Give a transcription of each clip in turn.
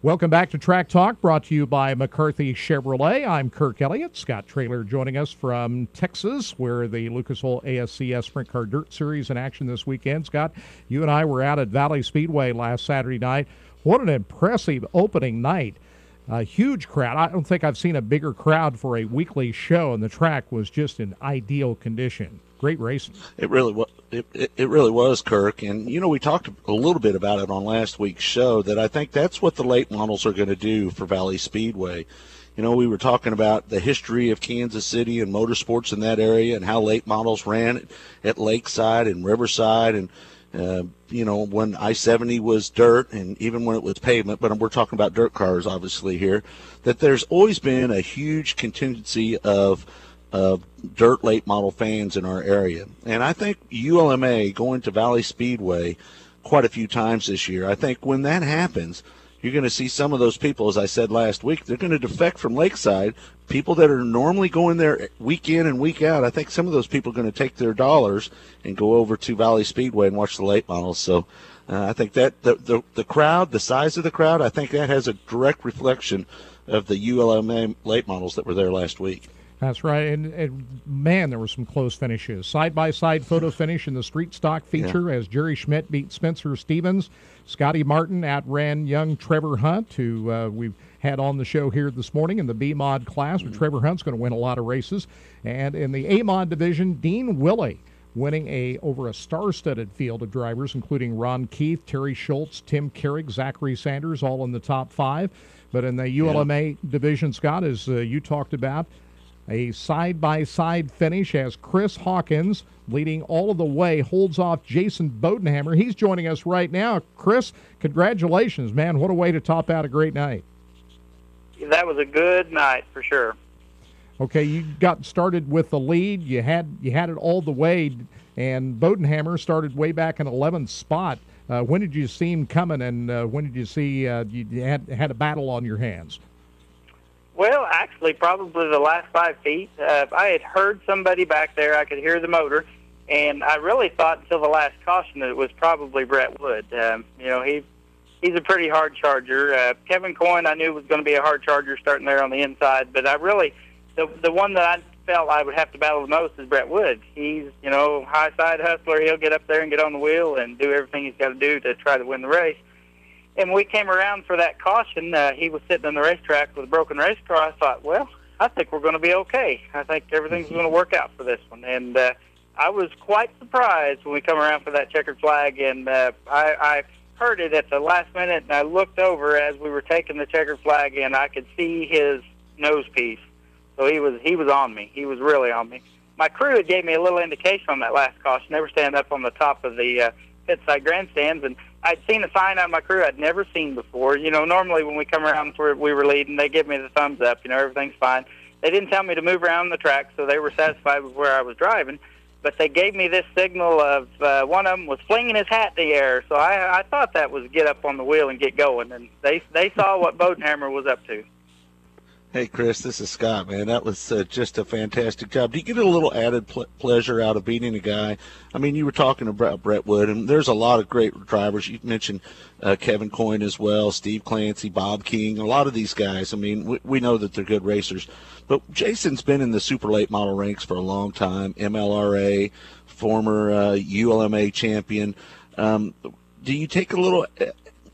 Welcome back to Track Talk, brought to you by McCarthy Chevrolet. I'm Kirk Elliott. Scott Traylor joining us from Texas, where the Lucas Oil ASCS Sprint Car Dirt Series in action this weekend. Scott, you and I were out at Valley Speedway last Saturday night. What an impressive opening night. A huge crowd. I don't think I've seen a bigger crowd for a weekly show, and the track was just in ideal condition. Great racing. It really was. It really was, Kirk. And, you know, we talked a little bit about it on last week's show, that I think that's what the late models are going to do for Valley Speedway. You know, we were talking about the history of Kansas City and motorsports in that area and how late models ran at Lakeside and Riverside and, you know, when I-70 was dirt and even when it was pavement, but we're talking about dirt cars obviously here, that there's always been a huge contingency of dirt late model fans in our area. And I think ULMA going to Valley Speedway quite a few times this year, I think when that happens, you're going to see some of those people, as I said last week, they're going to defect from Lakeside. People that are normally going there week in and week out, I think some of those people are going to take their dollars and go over to Valley Speedway and watch the late models. So I think that the crowd, the size of the crowd, I think that has a direct reflection of the ULMA late models that were there last week. That's right, and man, there were some close finishes. Side-by-side photo finish in the street stock feature as Jerry Schmidt beat Spencer Stevens. Scotty Martin outran young Trevor Hunt, who we've had on the show here this morning in the B-Mod class, but Trevor Hunt's going to win a lot of races. And in the A-Mod division, Dean Willey winning over a star-studded field of drivers, including Ron Keith, Terry Schultz, Tim Carrick, Zachary Sanders, all in the top 5. But in the ULMA division, Scott, as you talked about, a side-by-side finish as Chris Hawkins, leading all of the way, holds off Jason Bodenhammer. He's joining us right now. Chris, congratulations, man. What a way to top out a great night. That was a good night for sure. Okay, you got started with the lead. You had it all the way, and Bodenhammer started way back in 11th spot. When did you see him coming, and when did you see you had a battle on your hands? Well, actually, probably the last 5 feet. I had heard somebody back there. I could hear the motor, and I really thought until the last caution that it was probably Brett Wood. You know, he's a pretty hard charger. Kevin Coyne I knew was going to be a hard charger starting there on the inside, but I really, the one that I felt I would have to battle the most is Brett Wood. He's, you know, high side hustler. He'll get up there and get on the wheel and do everything he's got to do to try to win the race. And when we came around for that caution, he was sitting on the racetrack with a broken race car. I thought, well, I think we're going to be okay. I think everything's going to work out for this one. And I was quite surprised when we come around for that checkered flag. And I heard it at the last minute, and I looked over as we were taking the checkered flag, and I could see his nose piece. So he was on me. He was really on me. My crew had gave me a little indication on that last caution. They were standing up on the top of the pit side grandstands, and I'd seen a sign on my crew I'd never seen before. You know, normally when we come around where we were leading, they give me the thumbs up, you know, everything's fine. They didn't tell me to move around the track, so they were satisfied with where I was driving. But they gave me this signal of one of them was flinging his hat in the air, so I thought that was get up on the wheel and get going, and they saw what Bodenhammer was up to. Hey, Chris, this is Scott, man. That was just a fantastic job. Do you get a little added pleasure out of beating a guy? I mean, you were talking about Brett Wood, and there's a lot of great drivers. You mentioned Kevin Coyne as well, Steve Clancy, Bob King, a lot of these guys. I mean, we know that they're good racers. But Jason's been in the super late model ranks for a long time, MLRA, former ULMA champion. Do you take a little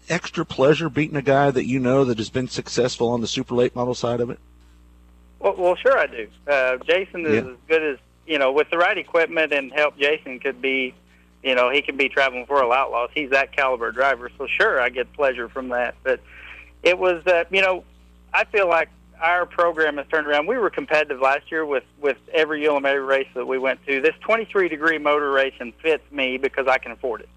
extra pleasure beating a guy that you know that has been successful on the super late model side of it? Well, sure I do. Jason is as good as, you know, with the right equipment and help, Jason could be, you know, he could be traveling for Royal Outlaws. He's that caliber driver, so sure I get pleasure from that. But it was, you know, I feel like our program has turned around. We were competitive last year with every ULMA race that we went to. This 23-degree motor racing fits me because I can afford it.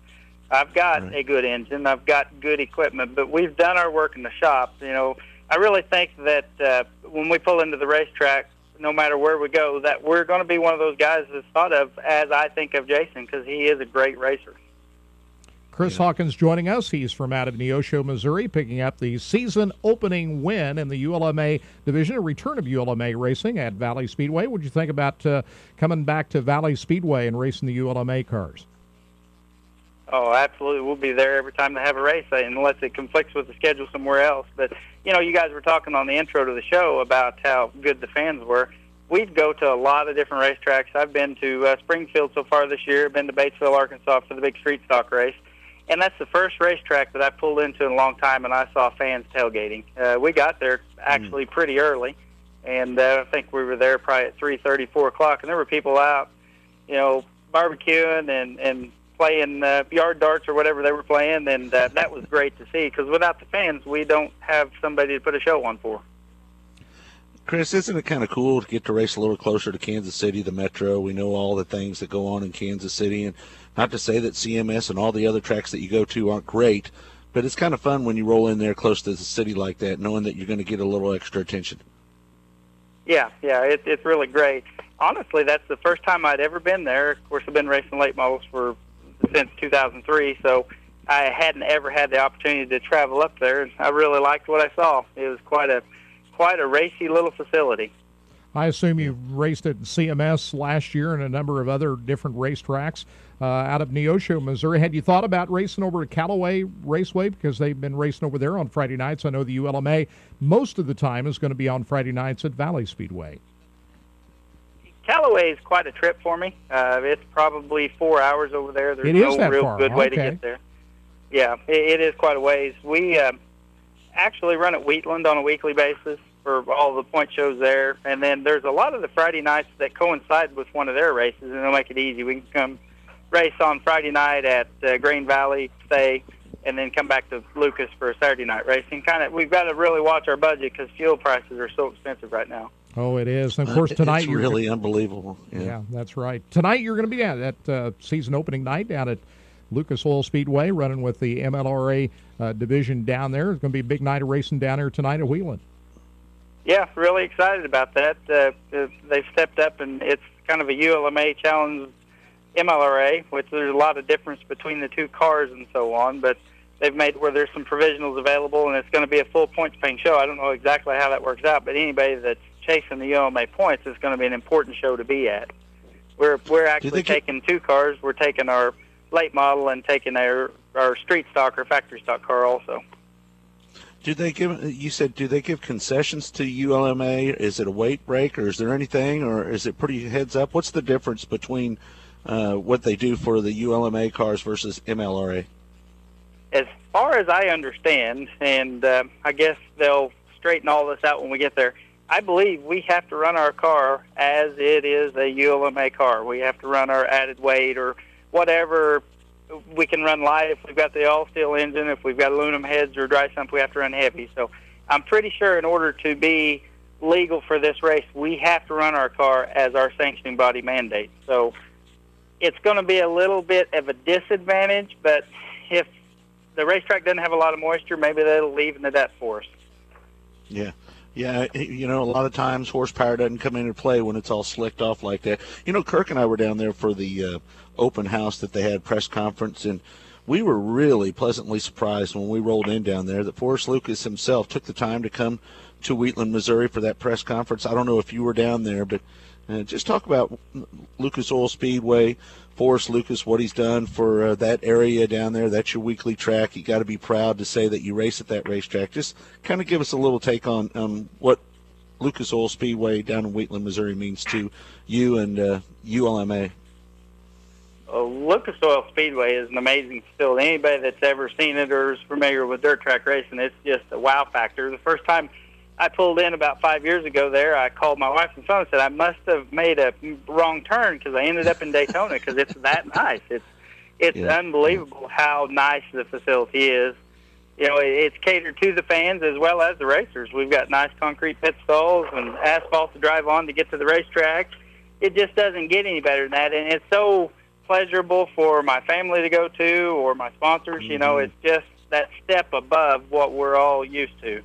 I've got a good engine. I've got good equipment, but we've done our work in the shop. You know, I really think that when we pull into the racetrack, no matter where we go, that we're going to be one of those guys that's thought of as I think of Jason, because he is a great racer. Chris Hawkins joining us. He's from out of Neosho, Missouri, picking up the season opening win in the ULMA division, a return of ULMA racing at Valley Speedway. What did you think about coming back to Valley Speedway and racing the ULMA cars? Oh, absolutely. We'll be there every time they have a race, unless it conflicts with the schedule somewhere else. But, you guys were talking on the intro to the show about how good the fans were. We'd go to a lot of different racetracks. I've been to Springfield so far this year, been to Batesville, Arkansas for the big street stock race. And that's the first racetrack that I pulled into in a long time, and I saw fans tailgating. We got there actually pretty early, and I think we were there probably at 3:30, 4 o'clock, and there were people out, barbecuing and playing yard darts or whatever they were playing, and that was great to see, because without the fans, we don't have somebody to put a show on for. Chris, isn't it kind of cool to get to race a little closer to Kansas City, the metro? We know all the things that go on in Kansas City, and not to say that CMS and all the other tracks that you go to aren't great, but it's kind of fun when you roll in there close to the city like that, knowing that you're going to get a little extra attention. Yeah, it's really great. Honestly, that's the first time I'd ever been there. Of course, I've been racing late models since 2003, so I hadn't ever had the opportunity to travel up there, and I really liked what I saw. It was quite a racy little facility. I assume you raced at CMS last year and a number of other different racetracks out of Neosho, Missouri. Had you thought about racing over at Callaway Raceway, because they've been racing over there on Friday nights? I know the ULMA most of the time is going to be on Friday nights at Valley Speedway. Callaway is quite a trip for me. It's probably 4 hours over there. There's no real good way to get there. Yeah, it is quite a ways. We actually run at Wheatland on a weekly basis for all the point shows there, and then there's a lot of the Friday nights that coincide with one of their races, and it'll make it easy. We can come race on Friday night at Green Valley, stay, and then come back to Lucas for a Saturday night racing. We've got to really watch our budget because fuel prices are so expensive right now. Oh, it is. And of course, tonight it's really unbelievable. Yeah, that's right. Tonight you're going to be at season opening night down at Lucas Oil Speedway, running with the MLRA division down there. It's going to be a big night of racing down there tonight at Wheeling. Yeah, really excited about that. They've stepped up, and it's kind of a ULMA challenge MLRA, which there's a lot of difference between the two cars and so on, but they've made where there's some provisionals available, and it's going to be a full points-paying show. I don't know exactly how that works out, but anybody that's chasing the ULMA points is going to be an important show to be at. We're actually taking two cars. We're taking our late model and taking our street stock or factory stock car also. Do they give concessions to ULMA? Is it a weight break, or is there anything, or is it pretty heads up? What's the difference between what they do for the ULMA cars versus MLRA? As far as I understand, and I guess they'll straighten all this out when we get there, I believe we have to run our car as it is a ULMA car. We have to run our added weight or whatever. We can run light if we've got the all-steel engine. If we've got aluminum heads or dry sump, we have to run heavy. So I'm pretty sure in order to be legal for this race, we have to run our car as our sanctioning body mandates. So it's going to be a little bit of a disadvantage, but if the racetrack doesn't have a lot of moisture, maybe they'll even it up for us. Yeah. Yeah, a lot of times horsepower doesn't come into play when it's all slicked off like that. Kirk and I were down there for the open house that they had press conference, and we were really pleasantly surprised when we rolled in down there that Forrest Lucas himself took the time to come to Wheatland, Missouri for that press conference. I don't know if you were down there, but just talk about Lucas Oil Speedway, Forrest Lucas, what he's done for that area down there. That's your weekly track. You got to be proud to say that you race at that racetrack. Just kind of give us a little take on what Lucas Oil Speedway down in Wheatland, Missouri means to you and ULMA. Lucas Oil Speedway is an amazing facility. Anybody that's ever seen it or is familiar with dirt track racing, it's just a wow factor. The first time I pulled in about 5 years ago there, I called my wife and son and said I must have made a wrong turn because I ended up in Daytona because it's that nice. It's unbelievable how nice the facility is. It's catered to the fans as well as the racers. We've got nice concrete pit stalls and asphalt to drive on to get to the racetrack. It just doesn't get any better than that, and it's so pleasurable for my family to go to or my sponsors. Mm-hmm. It's just that step above what we're all used to.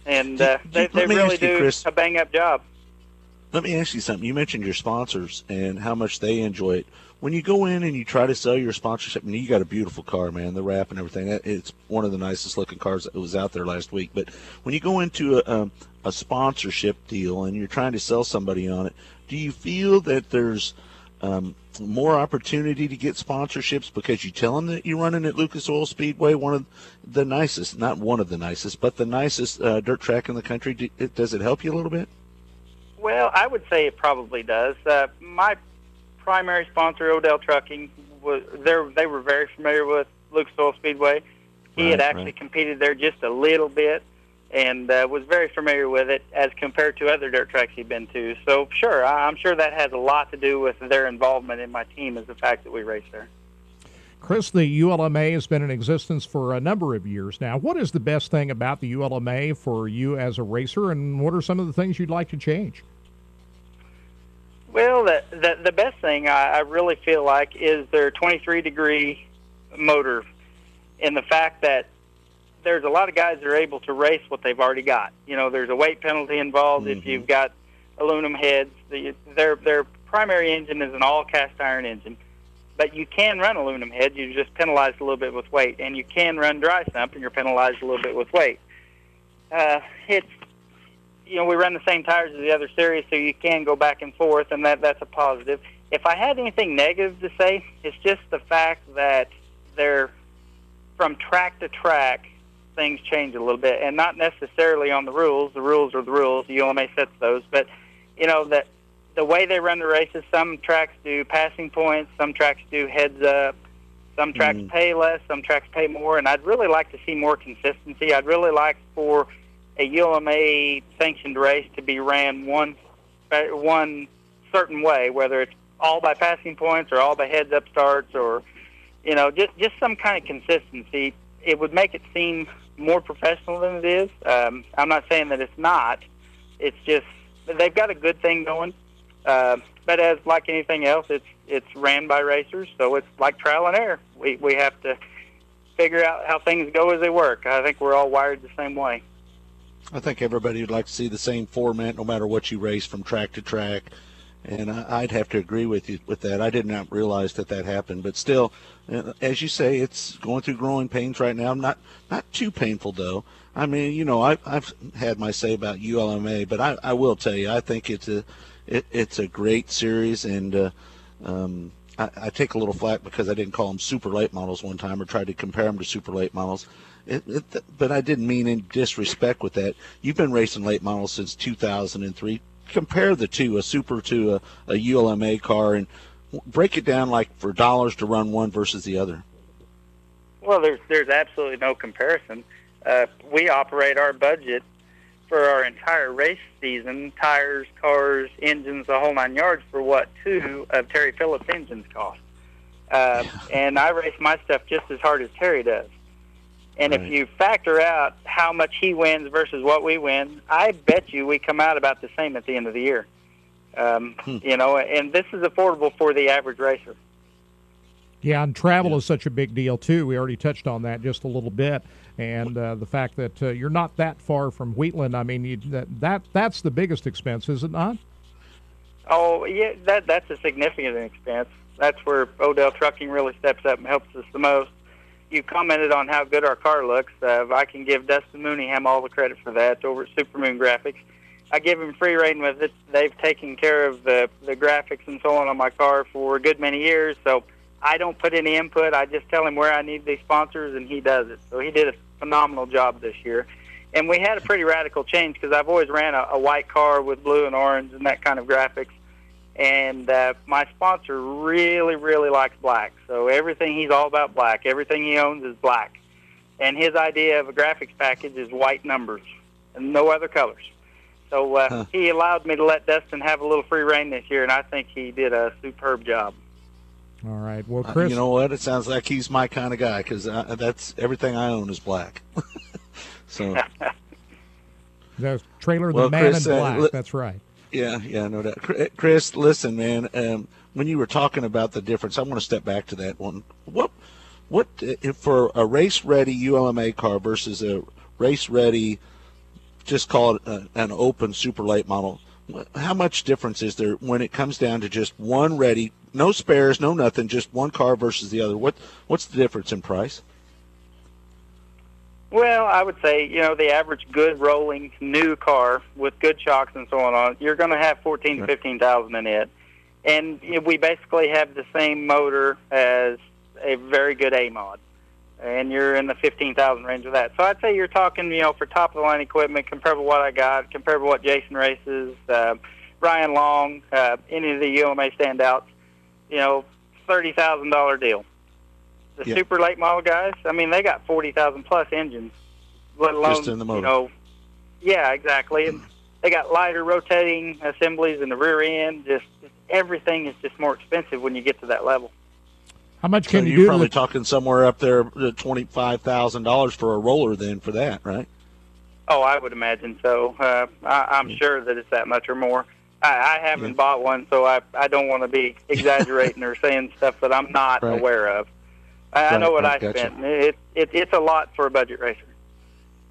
And they really do Chris, a bang-up job. Let me ask you something. You mentioned your sponsors and how much they enjoy it. When you go in and you try to sell your sponsorship, you got a beautiful car, man, the wrap and everything. It's one of the nicest-looking cars that was out there last week. But when you go into a sponsorship deal and you're trying to sell somebody on it, do you feel that there's more opportunity to get sponsorships because you tell them that you're running at Lucas Oil Speedway, one of the nicest, not one of the nicest, but the nicest dirt track in the country? Does it help you a little bit? Well, I would say it probably does. My primary sponsor, Odell Trucking, they were very familiar with Lucas Oil Speedway. He had actually competed there just a little bit and was very familiar with it as compared to other dirt tracks he'd been to. So, sure, I'm sure that has a lot to do with their involvement in my team, is the fact that we race there. Chris, the ULMA has been in existence for a number of years now. What is the best thing about the ULMA for you as a racer, and what are some of the things you'd like to change? Well, the best thing I really feel like is their 23-degree motor, and the fact that there's a lot of guys that are able to race what they've already got. You know, there's a weight penalty involved if you've got aluminum heads. Their primary engine is an all-cast iron engine, but you can run aluminum heads. You're just penalized a little bit with weight, and you can run dry sump, and you're penalized a little bit with weight. We run the same tires as the other series, so you can go back and forth, and that's a positive. If I had anything negative to say, it's just the fact that they're from track to track, things change a little bit, and not necessarily on the rules. The rules are the rules. The ULMA sets those, but that the way they run the races, some tracks do passing points, some tracks do heads up, some tracks pay less, some tracks pay more, and I'd really like to see more consistency. I'd really like for a ULMA sanctioned race to be ran one certain way, whether it's all by passing points or all by heads up starts, or just some kind of consistency. It would make it seem more professional than it is. I'm not saying that it's not. It's just they've got a good thing going. But as like anything else, it's ran by racers, so it's like trial and error. We have to figure out how things go as they work. I think we're all wired the same way. I think everybody would like to see the same format no matter what you race from track to track, and I'd have to agree with you with that. I did not realize that happened, but still, as you say, it's going through growing pains right now. Not too painful, though. I mean, I've had my say about ULMA, but I will tell you, I think it's a great series, and I take a little flack because I didn't call them super late models one time or tried to compare them to super late models. But I didn't mean in disrespect with that. You've been racing late models since 2003. Compare the two, a super to a ULMA car, and break it down like for dollars to run one versus the other. Well, there's absolutely no comparison. We operate our budget for our entire race season, tires, cars, engines, the whole 9 yards, for what 2 of Terry Phillips' engines cost. And I race my stuff just as hard as Terry does. And if you factor out how much he wins versus what we win, I bet you we come out about the same at the end of the year. And this is affordable for the average racer. Yeah, and travel is such a big deal, too. We already touched on that just a little bit. And the fact that you're not that far from Wheatland, I mean, that's the biggest expense, is it not? Oh, yeah, that's a significant expense. That's where Odell Trucking really steps up and helps us the most. You commented on how good our car looks. I can give Dustin Mooneyham all the credit for that over at Supermoon Graphics. I give him free reign with it. They've taken care of the graphics and so on my car for a good many years, so I don't put any input. I just tell him where I need these sponsors, and he does it. So he did a phenomenal job this year. And we had a pretty radical change because I've always ran a white car with blue and orange and that kind of graphics. And my sponsor really, really likes black. So everything, he's all about black. Everything he owns is black. And his idea of a graphics package is white numbers and no other colors. So he allowed me to let Dustin have a little free reign this year, and I think he did a superb job. All right. Well, Chris. You know what? It sounds like he's my kind of guy because that's everything I own is black. So the trailer, the man Chris, in black. That's right. Yeah, no doubt. Chris, listen, man. When you were talking about the difference, I want to step back to that one. What if for a race-ready ULMA car versus a race-ready, just call it an open super late model? How much difference is there when it comes down to just one ready, no spares, no nothing, just one car versus the other? What's the difference in price? Well, I would say, the average good rolling new car with good shocks and so on, you're going to have $14,000 to $15,000 in it. And we basically have the same motor as a very good A-mod. And you're in the 15,000 range with that. So I'd say you're talking, for top-of-the-line equipment, compared to what I got, compared to what Jason races, Ryan Long, any of the ULMA standouts, $30,000 deal. The super late model guys, they got 40,000 plus engines, let alone, just in the motor. Yeah, exactly. And they got lighter rotating assemblies in the rear end. Just everything is just more expensive when you get to that level. How much can you do? You're probably talking somewhere up there, $25,000 for a roller then for that, right? Oh, I would imagine so. I'm sure that it's that much or more. I haven't bought one, so I don't want to be exaggerating or saying stuff that I'm not aware of. I know what I spent. It's a lot for a budget racer.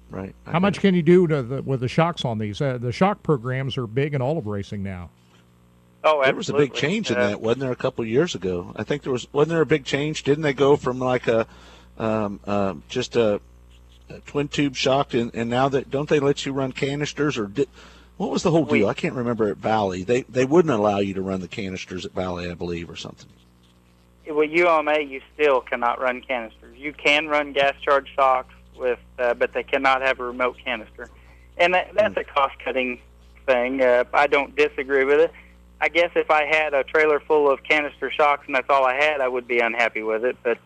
Right. How much can you do with the shocks on these? The shock programs are big in all of racing now. Oh, absolutely. There was a big change in that, wasn't there, a couple of years ago? I think wasn't there a big change? Didn't they go from like just a twin tube shock, and now don't they let you run canisters, or what was the whole deal? I can't remember at Valley. They wouldn't allow you to run the canisters at Valley, I believe, or something. With ULMA, you still cannot run canisters. You can run gas charge shocks but they cannot have a remote canister, and that's a cost cutting thing. I don't disagree with it. I guess if I had a trailer full of canister shocks and that's all I had, I would be unhappy with it, but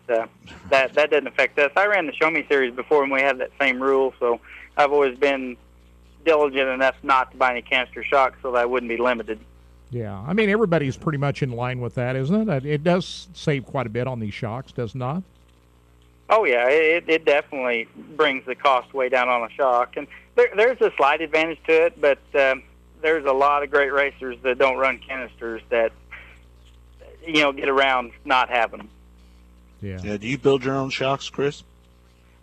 that doesn't affect us. I ran the Show Me Series before and we had that same rule, so I've always been diligent enough not to buy any canister shocks so that I wouldn't be limited. Yeah, everybody's pretty much in line with that, isn't it? It does save quite a bit on these shocks, does it not? Oh, yeah, it definitely brings the cost way down on a shock, and there's a slight advantage to it, but there's a lot of great racers that don't run canisters that, get around not having them. Yeah. Do you build your own shocks, Chris?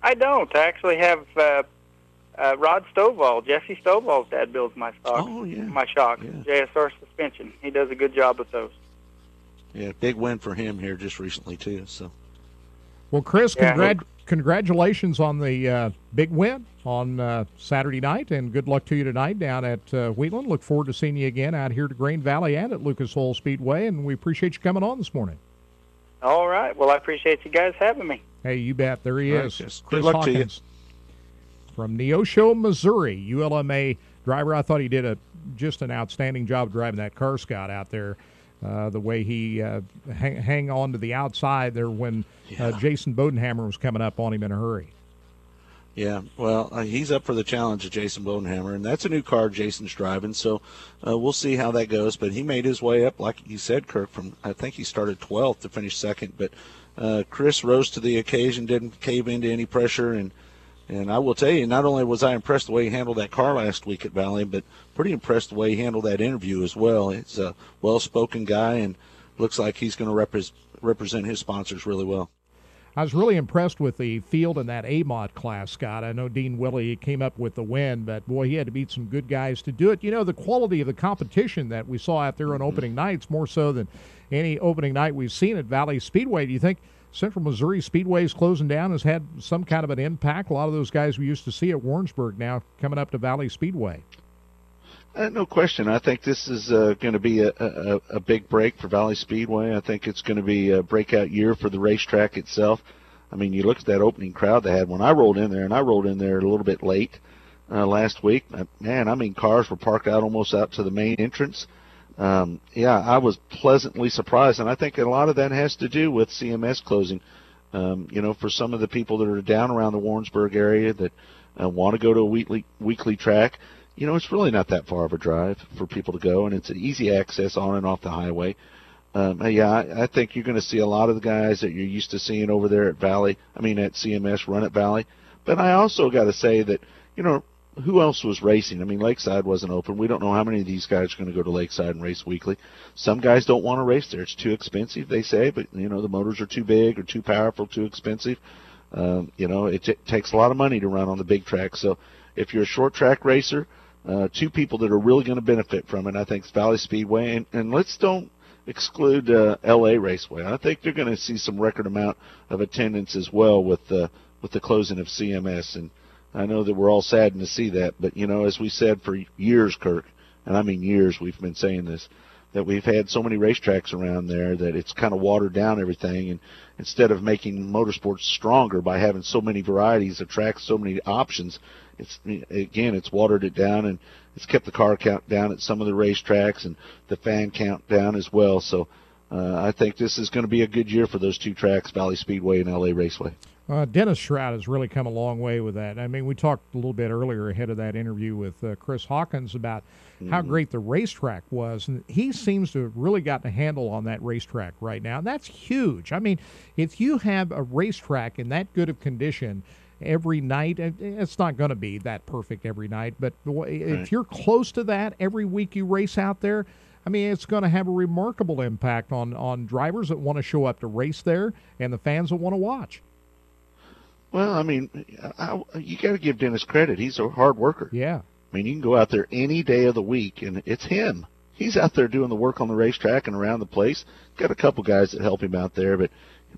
I don't. I actually have Rod Stovall. Jesse Stovall's dad builds my shocks. Oh, yeah. My shocks. Yeah. JSR suspension. He does a good job with those. Yeah, big win for him here just recently, too. So. Well, Chris, congratulations on the big win on Saturday night, and good luck to you tonight down at Wheatland. Look forward to seeing you again out here to Grain Valley and at Lucas Oil Speedway, and we appreciate you coming on this morning. All right. Well, I appreciate you guys having me. Hey, you bet. There he is. Yes. Chris Good luck Hawkins from Neosho, Missouri, ULMA driver. I thought he did just an outstanding job driving that car, Scott, out there. The way he hang on to the outside there when Jason Bodenhammer was coming up on him in a hurry. Yeah, well, he's up for the challenge of Jason Bodenhammer, and that's a new car Jason's driving, so we'll see how that goes. But he made his way up, like you said, Kirk, I think he started 12th to finish second. But Chris rose to the occasion, didn't cave into any pressure, and I will tell you, not only was I impressed the way he handled that car last week at Valley, but pretty impressed the way he handled that interview as well. It's a well-spoken guy, and looks like he's going to represent his sponsors really well. I was really impressed with the field in that A-Mod class, Scott. I know Dean Willey came up with the win, but, boy, he had to beat some good guys to do it. The quality of the competition that we saw out there on opening nights, more so than any opening night we've seen at Valley Speedway. Do you think Central Missouri Speedway's closing down has had some kind of an impact? A lot of those guys we used to see at Warrensburg now coming up to Valley Speedway. No question. I think this is going to be a big break for Valley Speedway. I think it's going to be a breakout year for the racetrack itself. You look at that opening crowd they had when I rolled in there, and I rolled in there a little bit late last week. Cars were parked almost out to the main entrance. I was pleasantly surprised, and I think a lot of that has to do with CMS closing. For some of the people that are down around the Warrensburg area that want to go to a weekly track, it's really not that far of a drive for people to go, and it's an easy access on and off the highway. I think you're going to see a lot of the guys that you're used to seeing over there at CMS run at Valley. But I also got to say that, who else was racing? Lakeside wasn't open. We don't know how many of these guys are going to go to Lakeside and race weekly. Some guys don't want to race there. It's too expensive, they say, but, the motors are too big or too powerful, too expensive. It takes a lot of money to run on the big track. So if you're a short track racer, two people that are really going to benefit from it, I think, is Valley Speedway. And let's don't exclude L.A. Raceway. I think they're going to see some record amount of attendance as well with the closing of CMS. And I know that we're all saddened to see that. But, as we said for years, Kirk, and I mean years, we've been saying this, that we've had so many racetracks around there that it's kind of watered down everything. And instead of making motorsports stronger by having so many varieties of tracks, so many options, it's watered it down, and it's kept the car count down at some of the racetracks and the fan count down as well. So I think this is going to be a good year for those two tracks, Valley Speedway and LA Raceway. Dennis Shroud has really come a long way with that. I mean, we talked a little bit earlier ahead of that interview with Chris Hawkins about how great the racetrack was, and he seems to have really gotten a handle on that racetrack right now, and that's huge. I mean, if you have a racetrack in that good of condition every night, it's not going to be that perfect every night, but if you're close to that every week you race out there, I mean, it's going to have a remarkable impact on drivers that want to show up to race there and the fans that want to watch. Well, I mean, you got to give Dennis credit. He's a hard worker. Yeah. I mean, you can go out there any day of the week, and it's him. He's out there doing the work on the racetrack and around the place. Got a couple guys that help him out there, but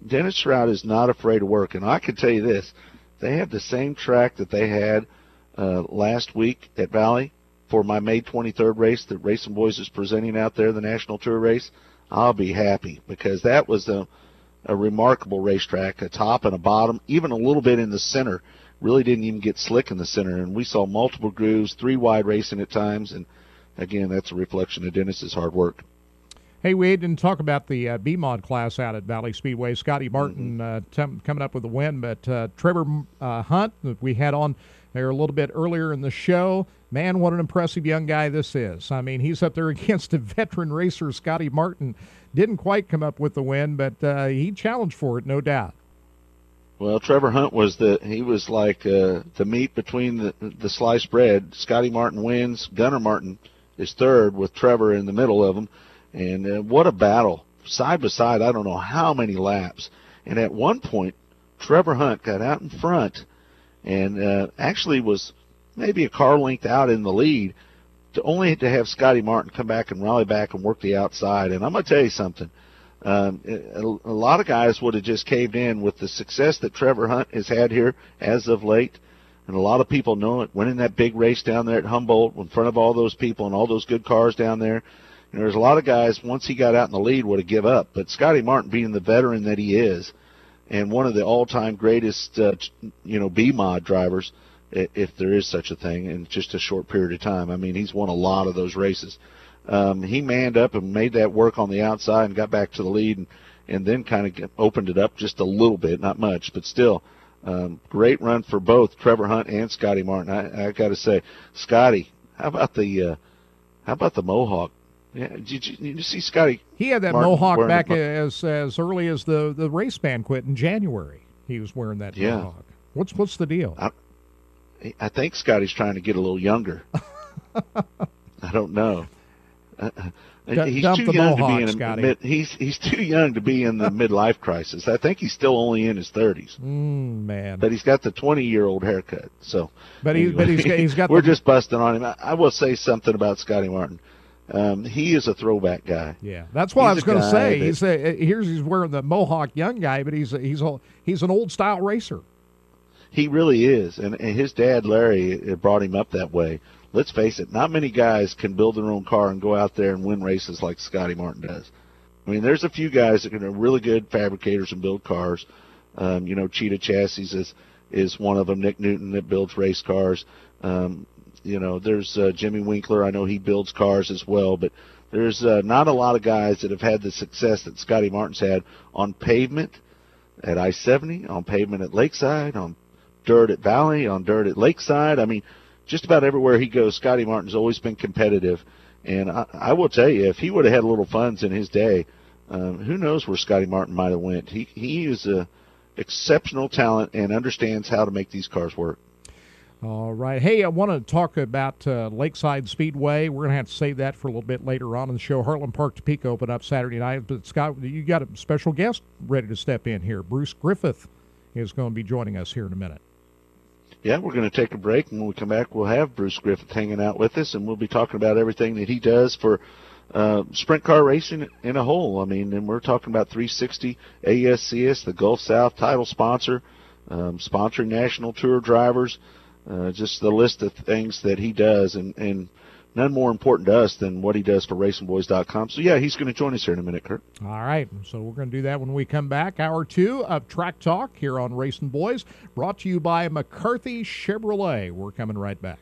Dennis Shroud is not afraid of work. And I can tell you this, they have the same track that they had last week at Valley for my May 23rd race that RacinBoys is presenting out there, the National Tour race. I'll be happy because that was a remarkable racetrack, a top and a bottom, even a little bit in the center. Really didn't even get slick in the center, and we saw multiple grooves, 3-wide racing at times, and again, that's a reflection of Dennis's hard work. Hey, we didn't talk about the B-Mod class out at Valley Speedway. Scotty Martin coming up with the win, but Trevor Hunt, that we had on there a little bit earlier in the show, man, what an impressive young guy this is. I mean, he's up there against a veteran racer, Scotty Martin. Didn't quite come up with the win, but he challenged for it, no doubt. Well, Trevor Hunt was like the meat between the sliced bread. Scotty Martin wins. Gunnar Martin is third with Trevor in the middle of them. And what a battle. Side by side, I don't know how many laps. And at one point, Trevor Hunt got out in front and actually was maybe a car length out in the lead, only to have Scotty Martin come back and rally back and work the outside. And I'm going to tell you something. A lot of guys would have just caved in with the success that Trevor Hunt has had here as of late. And a lot of people know it. Winning that big race down there at Humboldt in front of all those people and all those good cars down there. And there's a lot of guys, once he got out in the lead, would have give up. But Scotty Martin, being the veteran that he is, and one of the all-time greatest, B-Mod drivers, if there is such a thing, in just a short period of time. I mean, he's won a lot of those races. He manned up and made that work on the outside and got back to the lead and then kind of opened it up just a little bit, not much, but still. Great run for both Trevor Hunt and Scotty Martin. I got to say, Scotty, how about the Mohawk? Yeah, did you see Scotty? He had that Martin Mohawk back as early as the race ban quit in January. He was wearing that Mohawk. What's the deal? I think Scotty's trying to get a little younger. I don't know. He's too young to be in he's too young to be in the midlife crisis. I think he's still only in his 30s. Man, but he's got the 20-year-old haircut. So, but he's got. We're just busting on him. I will say something about Scotty Martin. He is a throwback guy. Yeah, that's what I was going to say. He's wearing the Mohawk young guy, but he's an old style racer. He really is, and his dad Larry brought him up that way. Let's face it, not many guys can build their own car and go out there and win races like Scotty Martin does. I mean, there's a few guys that are really good fabricators and build cars. Cheetah Chassis is one of them. Nick Newton that builds race cars. There's Jimmy Winkler. I know he builds cars as well, but there's not a lot of guys that have had the success that Scotty Martin's had on pavement at I-70, on pavement at Lakeside, on dirt at Valley, on dirt at Lakeside. I mean, just about everywhere he goes, Scotty Martin's always been competitive. And I will tell you, if he would have had little funds in his day, who knows where Scotty Martin might have went. He is a exceptional talent and understands how to make these cars work. All right. Hey, I want to talk about Lakeside Speedway. We're going to have to save that for a little bit later on in the show. Heartland Park Topeka open up Saturday night. But, Scott, you got a special guest ready to step in here. Bruce Griffith is going to be joining us here in a minute. Yeah, we're going to take a break, and when we come back, we'll have Bruce Griffith hanging out with us, and we'll be talking about everything that he does for sprint car racing in a whole. I mean, and we're talking about 360 ASCS, the Gulf South title sponsor, sponsoring National Tour drivers, just the list of things that he does. And none more important to us than what he does for RacinBoys.com. So, yeah, he's going to join us here in a minute, Kirk. All right, so we're going to do that when we come back. Hour 2 of Track Talk here on Racing Boys, brought to you by McCarthy Chevrolet. We're coming right back.